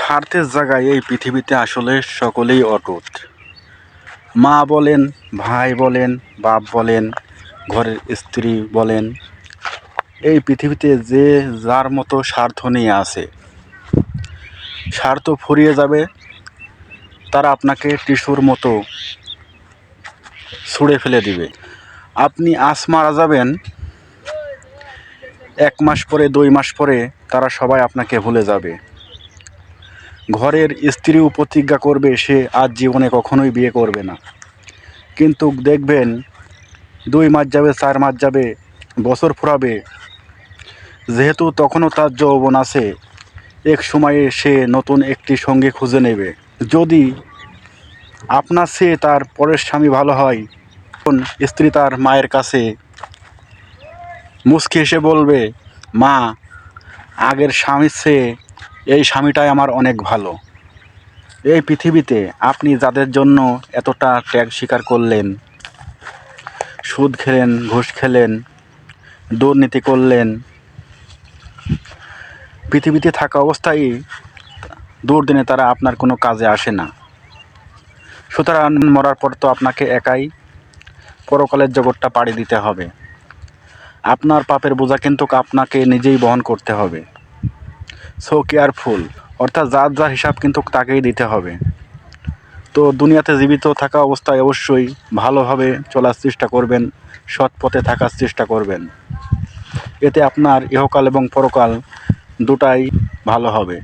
স্বার্থের জায়গায় এই পৃথিবীতে আসলে সকলেই অটুট। মা বলেন, ভাই বলেন, বাপ বলেন, ঘরের স্ত্রী বলেন, এই পৃথিবীতে যে যার মতো স্বার্থ নিয়ে আছে। স্বার্থ ফুরিয়ে যাবে, তারা আপনাকে টিস্যুর মতো ছুঁড়ে ফেলে দিবে। আপনি আজ মারা যাবেন, 1 মাস পরে 2 মাস পরে তারা সবাই আপনাকে ভুলে যাবে। ঘরের স্ত্রীও প্রতিজ্ঞা করবে সে আজ জীবনে কখনোই বিয়ে করবে না, কিন্তু দেখবেন 2 মাস যাবে, 4 মাস যাবে, বছর ফুরাবে, যেহেতু তখনও তার যৌবন আছে, এক সময়ে সে নতুন একটি সঙ্গী খুঁজে নেবে। যদি আপনার চেয়ে তার পরের স্বামী ভালো হয়, তখন স্ত্রী তার মায়ের কাছে মুচকি হেসে বলবে, মা, আগের স্বামীর চেয়ে এই স্বামীটাই আমার অনেক ভালো। এই পৃথিবীতে আপনি যাদের জন্য এতটা ত্যাগ স্বীকার করলেন, সুদ খেলেন, ঘুষ খেলেন, দুর্নীতি করলেন, পৃথিবীতে থাকা অবস্থায় দুর্দিনে তারা আপনার কোনো কাজে আসে না। সুতরাং মরার পর তো আপনাকে একাই পরকালের জগৎটা পাড়ি দিতে হবে। আপনার পাপের বোঝা কিন্তু আপনাকে নিজেই বহন করতে হবে। সো কেয়ারফুল, অর্থাৎ যার যার হিসাব কিন্তু তাকেই দিতে হবে। তো দুনিয়াতে জীবিত থাকা অবস্থায় অবশ্যই ভালোভাবে চলার চেষ্টা করবেন, সৎ পথে থাকার চেষ্টা করবেন। এতে আপনার ইহকাল এবং পরকাল দুটাই ভালো হবে।